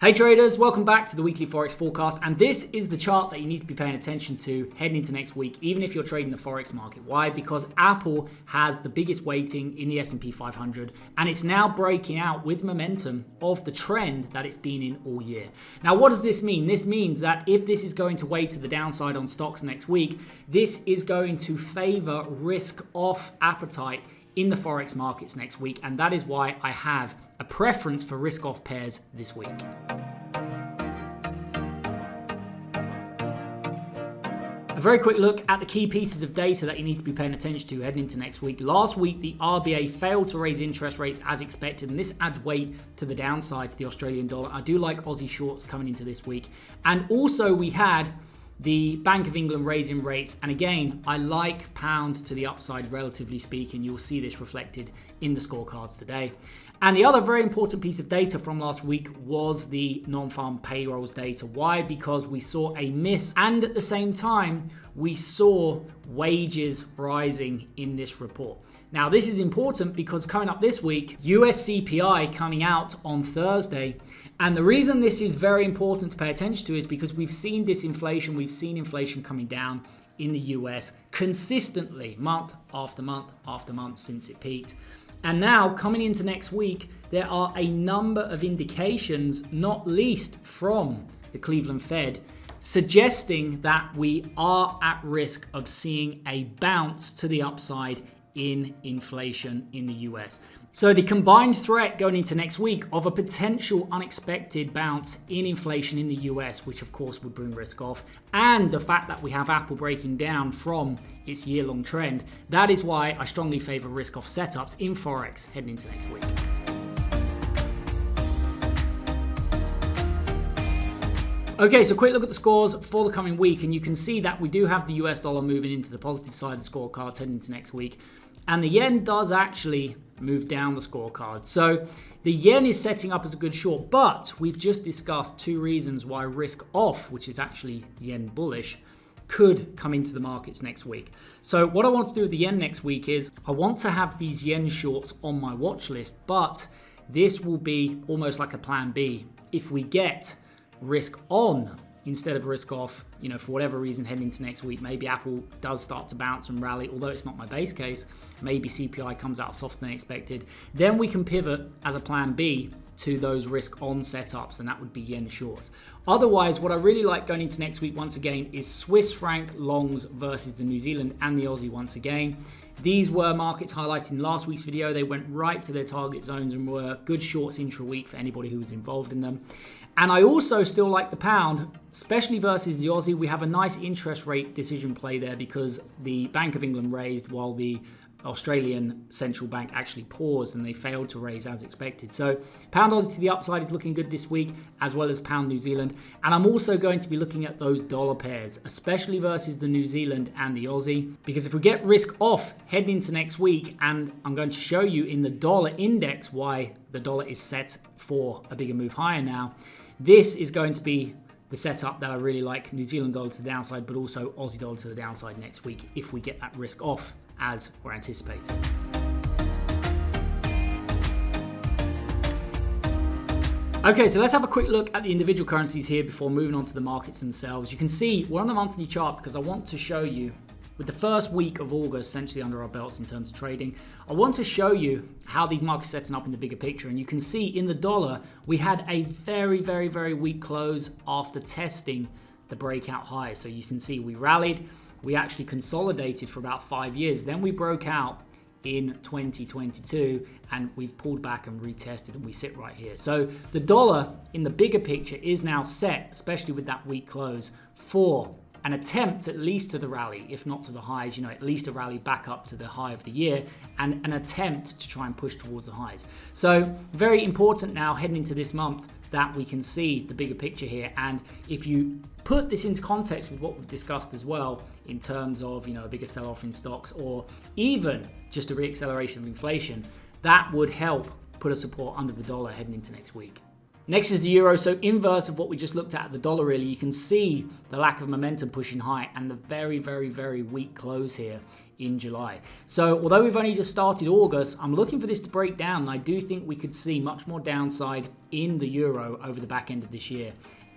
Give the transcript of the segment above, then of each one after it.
Hey traders, welcome back to the weekly Forex Forecast, and this is the chart that you need to be paying attention to heading into next week, even if you're trading the Forex market. Why? Because Apple has the biggest weighting in the S&P 500, and it's now breaking out with momentum of the trend that it's been in all year. Now, what does this mean? This means that if this is going to weigh to the downside on stocks next week, this is going to favor risk-off appetite in the Forex markets next week, and that is why I have a preference for risk-off pairs this week. A very quick look at the key pieces of data that you need to be paying attention to heading into next week. Last week, the RBA failed to raise interest rates as expected, and this adds weight to the downside to the Australian dollar. I do like Aussie shorts coming into this week. And also we had the Bank of England raising rates, and again, I like pound to the upside relatively speaking. You'll see this reflected in the scorecards today. And the other very important piece of data from last week was the non-farm payrolls data. Why? Because we saw a miss, and at the same time, we saw wages rising in this report. Now, this is important because coming up this week, US CPI coming out on Thursday. And the reason this is very important to pay attention to is because we've seen disinflation, we've seen inflation coming down in the US consistently month after month after month since it peaked. And now coming into next week, there are a number of indications, not least from the Cleveland Fed, suggesting that we are at risk of seeing a bounce to the upside in inflation in the US. So the combined threat going into next week of a potential unexpected bounce in inflation in the US, which of course would bring risk off, and the fact that we have Apple breaking down from its year-long trend, that is why I strongly favor risk-off setups in Forex heading into next week. Okay, so quick look at the scores for the coming week, and you can see that we do have the US dollar moving into the positive side of the scorecards heading into next week. And the yen does actually move down the scorecard. So the yen is setting up as a good short, but we've just discussed two reasons why risk off, which is actually yen bullish, could come into the markets next week. So what I want to do with the yen next week is I want to have these yen shorts on my watch list, but this will be almost like a plan B. If we get risk on instead of risk off, for whatever reason heading into next week, maybe Apple does start to bounce and rally, although it's not my base case, maybe CPI comes out softer than expected, then we can pivot as a plan B to those risk on setups, and that would be yen shorts. Otherwise, what I really like going into next week once again is Swiss franc longs versus the New Zealand and the Aussie once again. These were markets highlighted in last week's video. They went right to their target zones and were good shorts intra-week for anybody who was involved in them. And I also still like the pound, especially versus the Aussie. We have a nice interest rate decision play there because the Bank of England raised while the Australian central bank actually paused, and they failed to raise as expected. So pound Aussie to the upside is looking good this week, as well as pound New Zealand. And I'm also going to be looking at those dollar pairs, especially versus the New Zealand and the Aussie, because if we get risk off heading into next week, and I'm going to show you in the dollar index why the dollar is set for a bigger move higher now, this is going to be the setup that I really like. New Zealand dollar to the downside, but also Aussie dollar to the downside next week if we get that risk off as we're anticipating. Okay, so let's have a quick look at the individual currencies here before moving on to the markets themselves. You can see we're on the monthly chart because I want to show you, with the first week of August essentially under our belts in terms of trading, I want to show you how these markets are setting up in the bigger picture. And you can see in the dollar, we had a very, very, very weak close after testing the breakout high. So you can see we rallied, we actually consolidated for about 5 years. Then we broke out in 2022 and we've pulled back and retested, and we sit right here. So the dollar in the bigger picture is now set, especially with that weak close, for an attempt at least to the rally, if not to the highs, at least a rally back up to the high of the year, and an attempt to try and push towards the highs. So very important now heading into this month that we can see the bigger picture here. And if you put this into context with what we've discussed as well, in terms of a bigger sell-off in stocks, or even just a re-acceleration of inflation, that would help put a support under the dollar heading into next week. Next is the euro. So inverse of what we just looked at the dollar, really, you can see the lack of momentum pushing high and the very, very, very weak close here in July. So although we've only just started August, I'm looking for this to break down, and I do think we could see much more downside in the euro over the back end of this year.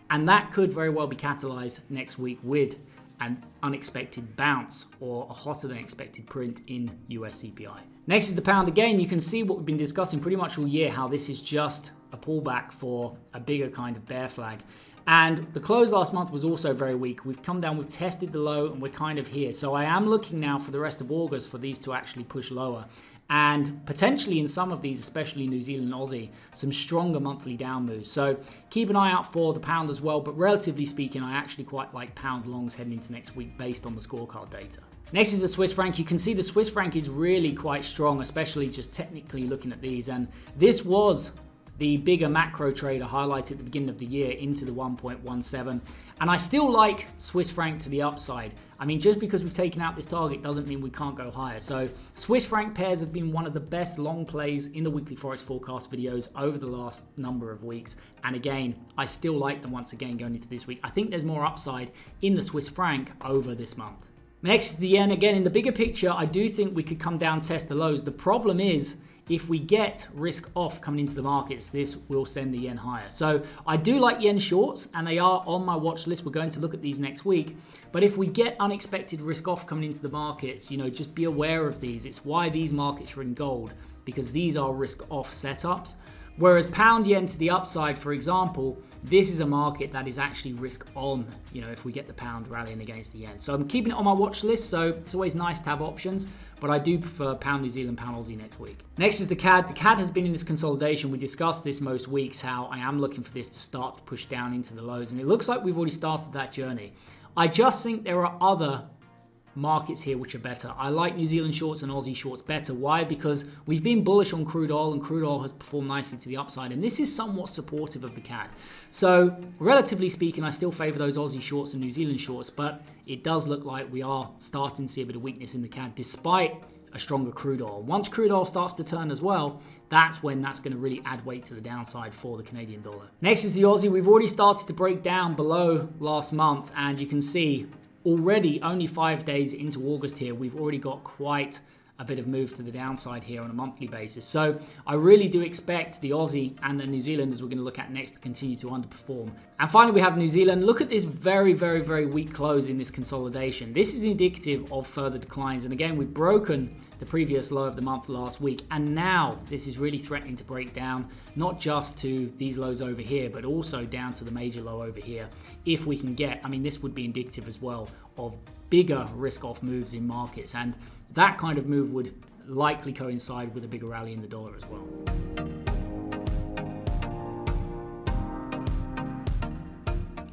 And that could very well be catalyzed next week with an unexpected bounce or a hotter than expected print in US CPI. Next is the pound. Again, you can see what we've been discussing pretty much all year, how this is just a pullback for a bigger kind of bear flag. And the close last month was also very weak. We've come down, we've tested the low, and we're kind of here. So I am looking now for the rest of August for these to actually push lower. And potentially in some of these, especially New Zealand and Aussie, some stronger monthly down moves. So keep an eye out for the pound as well. But relatively speaking, I actually quite like pound longs heading into next week based on the scorecard data. Next is the Swiss franc. You can see the Swiss franc is really quite strong, especially just technically looking at these. And this was the bigger macro trader highlighted at the beginning of the year into the 1.17. And I still like Swiss franc to the upside. I mean, just because we've taken out this target doesn't mean we can't go higher. So Swiss franc pairs have been one of the best long plays in the weekly Forex Forecast videos over the last number of weeks. And again, I still like them once again going into this week. I think there's more upside in the Swiss franc over this month. Next is the yen. Again, in the bigger picture, I do think we could come down, test the lows. The problem is, if we get risk off coming into the markets, this will send the yen higher. So I do like yen shorts, and they are on my watch list. We're going to look at these next week. But if we get unexpected risk off coming into the markets, just be aware of these. It's why these markets are in gold, because these are risk off setups. Whereas pound yen to the upside, for example, this is a market that is actually risk on, if we get the pound rallying against the yen. So I'm keeping it on my watch list, so it's always nice to have options, but I do prefer pound New Zealand, pound Aussie next week. Next is the CAD. The CAD has been in this consolidation. We discussed this most weeks, how I am looking for this to start to push down into the lows, and it looks like we've already started that journey. I just think there are other markets here which are better. I like New Zealand shorts and Aussie shorts better. Why? Because we've been bullish on crude oil, and crude oil has performed nicely to the upside, and this is somewhat supportive of the CAD. So relatively speaking, I still favor those Aussie shorts and New Zealand shorts, but it does look like we are starting to see a bit of weakness in the CAD despite a stronger crude oil. Once crude oil starts to turn as well, that's when that's going to really add weight to the downside for the Canadian dollar. Next is the Aussie. We've already started to break down below last month, and you can see already only 5 days into August here, we've already got quite a bit of move to the downside here on a monthly basis. So I really do expect the Aussie and the New Zealand, as we're going to look at next, to continue to underperform. And finally, we have New Zealand. Look at this very, very, very weak close in this consolidation. This is indicative of further declines. And again, we've broken the previous low of the month last week. And now this is really threatening to break down, not just to these lows over here, but also down to the major low over here. If we can get, this would be indicative as well of bigger risk-off moves in markets, and that kind of move would likely coincide with a bigger rally in the dollar as well.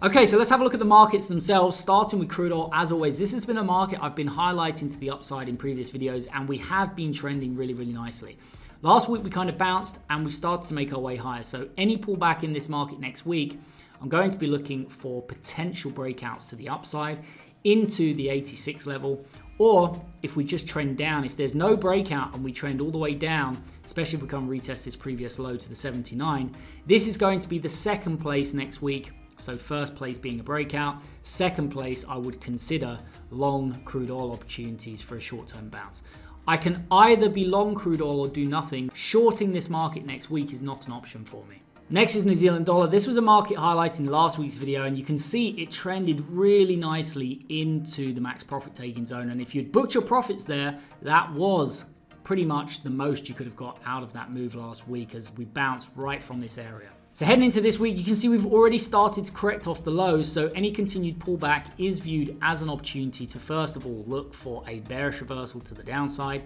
Okay, so let's have a look at the markets themselves, starting with crude oil. As always, this has been a market I've been highlighting to the upside in previous videos, and we have been trending really, really nicely. Last week we kind of bounced and we started to make our way higher. So any pullback in this market next week, I'm going to be looking for potential breakouts to the upside into the 86 level, or if we just trend down, if there's no breakout and we trend all the way down, especially if we come retest this previous low to the 79, this is going to be the second place next week. So first place being a breakout, second place I would consider long crude oil opportunities for a short-term bounce. I can either be long crude oil or do nothing. Shorting this market next week is not an option for me. Next is New Zealand dollar. This was a market highlighted in last week's video, and you can see it trended really nicely into the max profit taking zone. And if you'd booked your profits there, that was pretty much the most you could have got out of that move last week, as we bounced right from this area. So heading into this week, you can see we've already started to correct off the lows, so any continued pullback is viewed as an opportunity to first of all look for a bearish reversal to the downside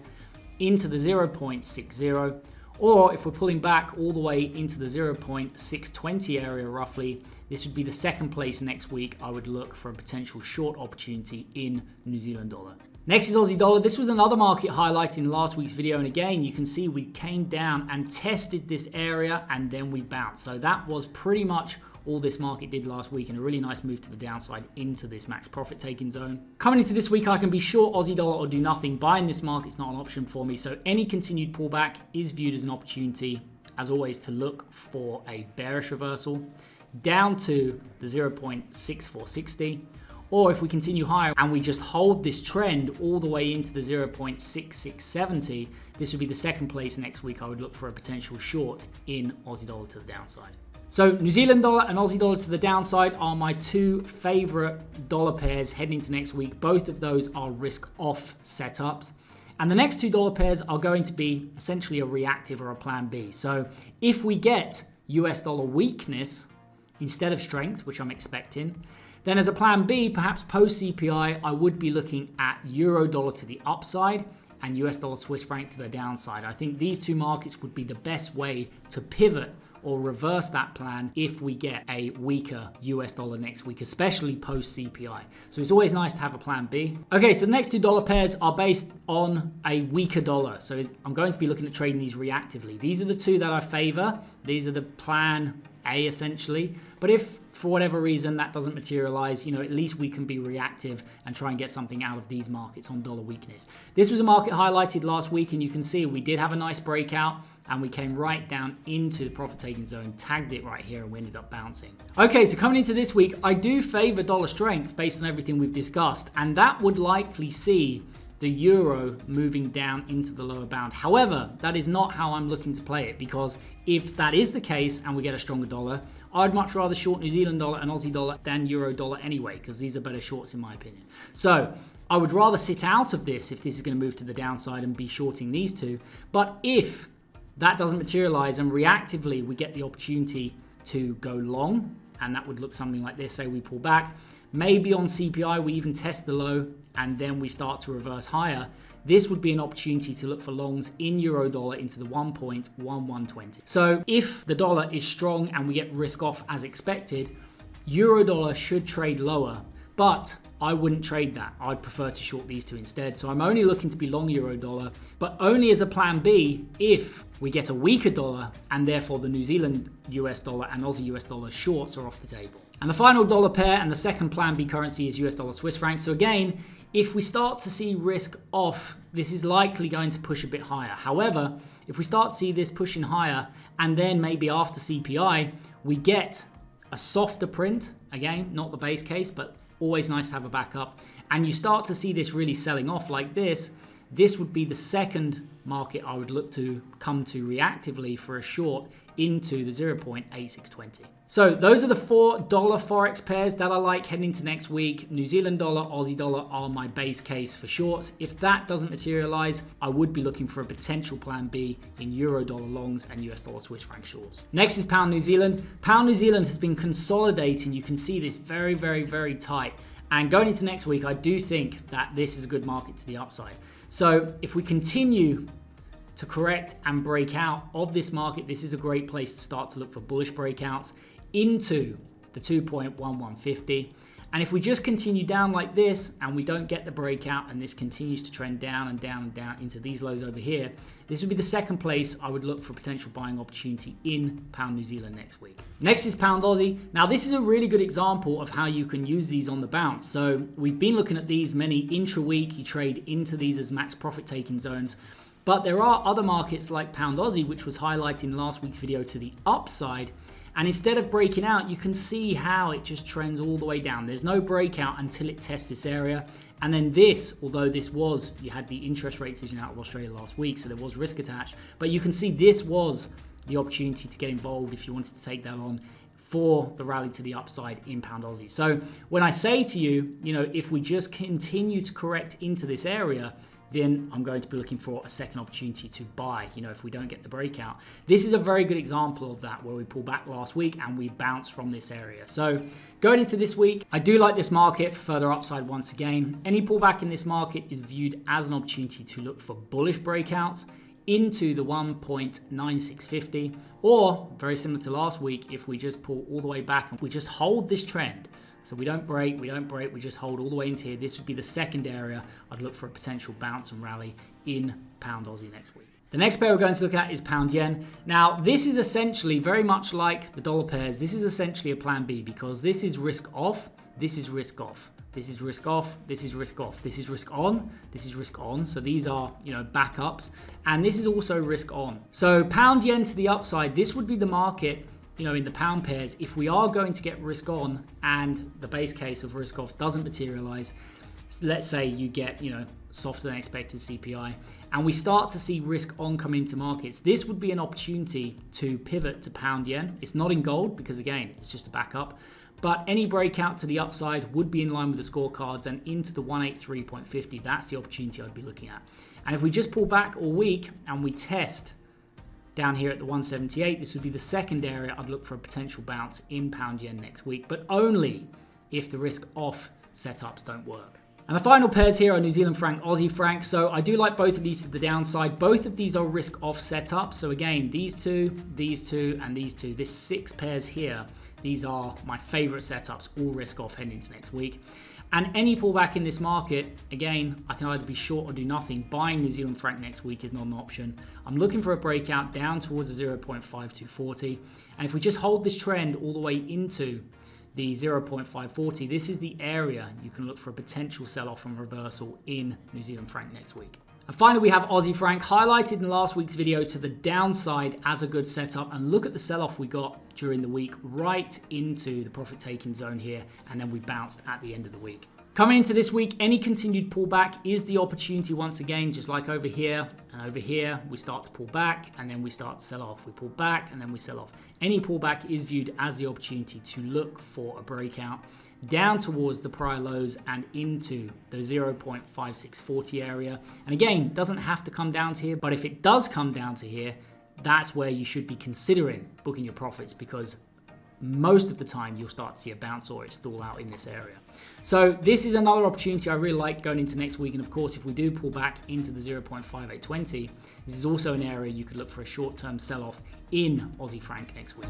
into the 0.60, or if we're pulling back all the way into the 0.620 area roughly, this would be the second place next week. I would look for a potential short opportunity in New Zealand dollar. Next is Aussie dollar. This was another market highlighted in last week's video, and again you can see we came down and tested this area and then we bounced. So that was pretty much all this market did last week, and a really nice move to the downside into this max profit taking zone. Coming into this week, I can be short Aussie dollar or do nothing. Buying this market's not an option for me, so any continued pullback is viewed as an opportunity, as always, to look for a bearish reversal down to the 0.6460, Or if we continue higher and we just hold this trend all the way into the 0.6670, this would be the second place next week I would look for a potential short in Aussie dollar to the downside. So New Zealand dollar and Aussie dollar to the downside are my two favorite dollar pairs heading into next week. Both of those are risk off setups. And the next two dollar pairs are going to be essentially a reactive or a plan B. So if we get US dollar weakness instead of strength, which I'm expecting, then as a plan B, perhaps post CPI, I would be looking at euro dollar to the upside and US dollar Swiss franc to the downside. I think these two markets would be the best way to pivot or reverse that plan if we get a weaker US dollar next week, especially post CPI. So it's always nice to have a plan B. Okay, so the next two dollar pairs are based on a weaker dollar. So I'm going to be looking at trading these reactively. These are the two that I favor. These are the plan A essentially. But if for whatever reason that doesn't materialize, at least we can be reactive and try and get something out of these markets on dollar weakness. This was a market highlighted last week, and you can see we did have a nice breakout and we came right down into the profit taking zone, tagged it right here, and we ended up bouncing. Okay, so coming into this week, I do favor dollar strength based on everything we've discussed, and that would likely see the euro moving down into the lower bound. However, that is not how I'm looking to play it, because if that is the case and we get a stronger dollar, I'd much rather short New Zealand dollar and Aussie dollar than euro dollar anyway, because these are better shorts in my opinion. So I would rather sit out of this if this is going to move to the downside and be shorting these two. But if that doesn't materialize and reactively we get the opportunity to go long, and that would look something like this, say we pull back, maybe on CPI we even test the low and then we start to reverse higher, this would be an opportunity to look for longs in euro dollar into the 1.1120. So if the dollar is strong and we get risk off as expected, euro dollar should trade lower, but I wouldn't trade that. I'd prefer to short these two instead. So I'm only looking to be long euro dollar, but only as a plan B if we get a weaker dollar and therefore the New Zealand US dollar and Aussie US dollar shorts are off the table. And the final dollar pair and the second plan B currency is US dollar Swiss franc. So again, if we start to see risk off, this is likely going to push a bit higher. However, if we start to see this pushing higher and then maybe after CPI, we get a softer print, again, not the base case, but always nice to have a backup, and you start to see this really selling off like this, this would be the second market I would look to come to reactively for a short into the 0.8620. So those are the $4 Forex pairs that I like heading into next week. New Zealand dollar, Aussie dollar are my base case for shorts. If that doesn't materialize, I would be looking for a potential plan B in euro dollar longs and US dollar Swiss franc shorts. Next is pound New Zealand. Pound New Zealand has been consolidating. You can see this very, very, very tight. And going into next week, I do think that this is a good market to the upside. So if we continue to correct and break out of this market, this is a great place to start to look for bullish breakouts into the 2.1150. And if we just continue down like this and we don't get the breakout and this continues to trend down and down and down into these lows over here, this would be the second place I would look for potential buying opportunity in pound New Zealand next week. Next is pound Aussie. Now this is a really good example of how you can use these on the bounce. So we've been looking at these many intra-week, you trade into these as max profit taking zones. But there are other markets like pound Aussie, which was highlighted in last week's video to the upside. And instead of breaking out, you can see how it just trends all the way down. There's no breakout until it tests this area. And then this, although this was, you had the interest rate decision out of Australia last week, so there was risk attached. But you can see this was the opportunity to get involved if you wanted to take that on for the rally to the upside in pound Aussie. So when I say to you, if we just continue to correct into this area, then I'm going to be looking for a second opportunity to buy, if we don't get the breakout. This is a very good example of that, where we pulled back last week and we bounced from this area. So going into this week, I do like this market for further upside once again. Any pullback in this market is viewed as an opportunity to look for bullish breakouts into the 1.9650, or very similar to last week, if we just pull all the way back and we just hold this trend. So we don't break, we just hold all the way into here. This would be the second area I'd look for a potential bounce and rally in pound Aussie next week. The next pair we're going to look at is pound yen. Now, this is essentially very much like the dollar pairs. This is essentially a plan B, because this is risk off, this is risk off. This is risk off, this is risk off, this is risk on, this is risk on. So these are, backups. And this is also risk on. So pound yen to the upside, this would be the market in the pound pairs, if we are going to get risk on and the base case of risk off doesn't materialize, let's say you get, softer than expected CPI, and we start to see risk on come into markets, this would be an opportunity to pivot to pound yen. It's not in gold because, again, it's just a backup. But any breakout to the upside would be in line with the scorecards and into the 183.50. That's the opportunity I'd be looking at. And if we just pull back all week and we test down here at the 178, this would be the second area I'd look for a potential bounce in pound yen next week, but only if the risk off setups don't work. And the final pairs here are New Zealand franc, Aussie franc. So I do like both of these to the downside. Both of these are risk off setups. So again, these two, and these two, this 6 pairs here, these are my favorite setups, all risk off heading into next week. And any pullback in this market, again, I can either be short or do nothing. Buying New Zealand franc next week is not an option. I'm looking for a breakout down towards the 0.5240. And if we just hold this trend all the way into the 0.540, this is the area you can look for a potential sell-off and reversal in New Zealand franc next week. And finally, we have Aussie franc, highlighted in last week's video to the downside as a good setup. And look at the sell-off we got during the week right into the profit-taking zone here, and then we bounced at the end of the week. Coming into this week, any continued pullback is the opportunity once again, just like over here and over here, we start to pull back and then we start to sell off. We pull back and then we sell off. Any pullback is viewed as the opportunity to look for a breakout down towards the prior lows and into the 0.5640 area. And again, doesn't have to come down to here, but if it does come down to here, that's where you should be considering booking your profits, because most of the time you'll start to see a bounce or it stall out in this area. So this is another opportunity I really like going into next week. And of course, if we do pull back into the 0.5820, this is also an area you could look for a short-term sell-off in Aussie franc next week.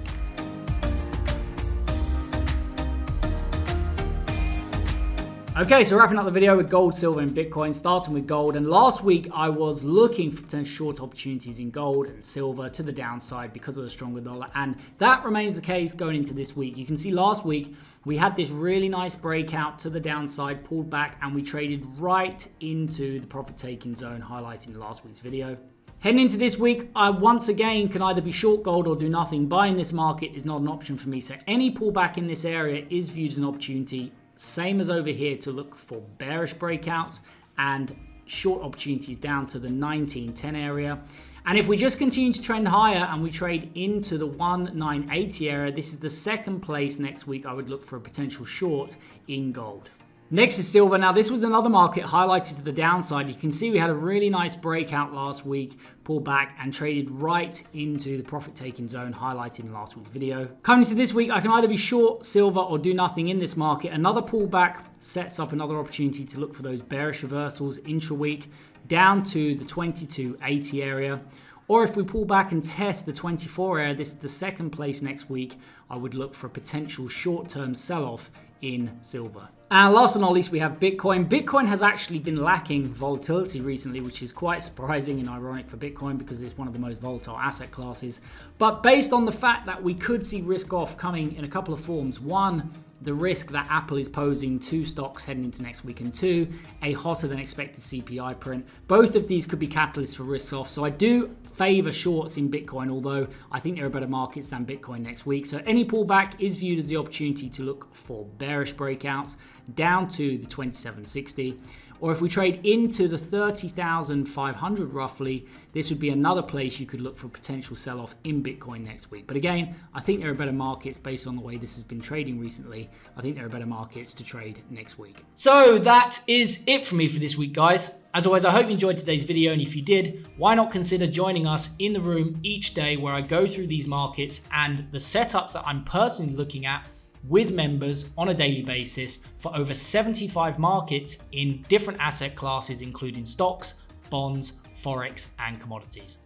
Okay, so wrapping up the video with gold, silver, and Bitcoin, starting with gold. And last week, I was looking for potential short opportunities in gold and silver to the downside because of the stronger dollar. And that remains the case going into this week. You can see last week, we had this really nice breakout to the downside, pulled back, and we traded right into the profit-taking zone, highlighted in last week's video. Heading into this week, I once again can either be short gold or do nothing. Buying this market is not an option for me. So any pullback in this area is viewed as an opportunity, same as over here, to look for bearish breakouts and short opportunities down to the 1910 area. And if we just continue to trend higher and we trade into the 1980 area, this is the second place next week I would look for a potential short in gold. Next is silver. Now, this was another market highlighted to the downside. You can see we had a really nice breakout last week, pulled back and traded right into the profit-taking zone highlighted in last week's video. Coming to this week, I can either be short silver or do nothing in this market. Another pullback sets up another opportunity to look for those bearish reversals intra-week down to the 2280 area. Or if we pull back and test the 24 area, this is the second place next week, I would look for a potential short-term sell-off in silver. And last but not least, we have Bitcoin. Bitcoin has actually been lacking volatility recently, which is quite surprising and ironic for Bitcoin because it's one of the most volatile asset classes. But based on the fact that we could see risk off coming in a couple of forms. One, the risk that Apple is posing to stocks heading into next week, and two, a hotter than expected CPI print. Both of these could be catalysts for risk off. So I do favor shorts in Bitcoin, although I think there are better markets than Bitcoin next week. So any pullback is viewed as the opportunity to look for bearish breakouts down to the 2760. Or if we trade into the 30,500 roughly, this would be another place you could look for potential sell-off in Bitcoin next week. But again, I think there are better markets based on the way this has been trading recently. I think there are better markets to trade next week. So that is it for me for this week, guys. As always, I hope you enjoyed today's video, and if you did, why not consider joining us in the room each day where I go through these markets and the setups that I'm personally looking at with members on a daily basis for over 75 markets in different asset classes, including stocks, bonds, Forex, and commodities.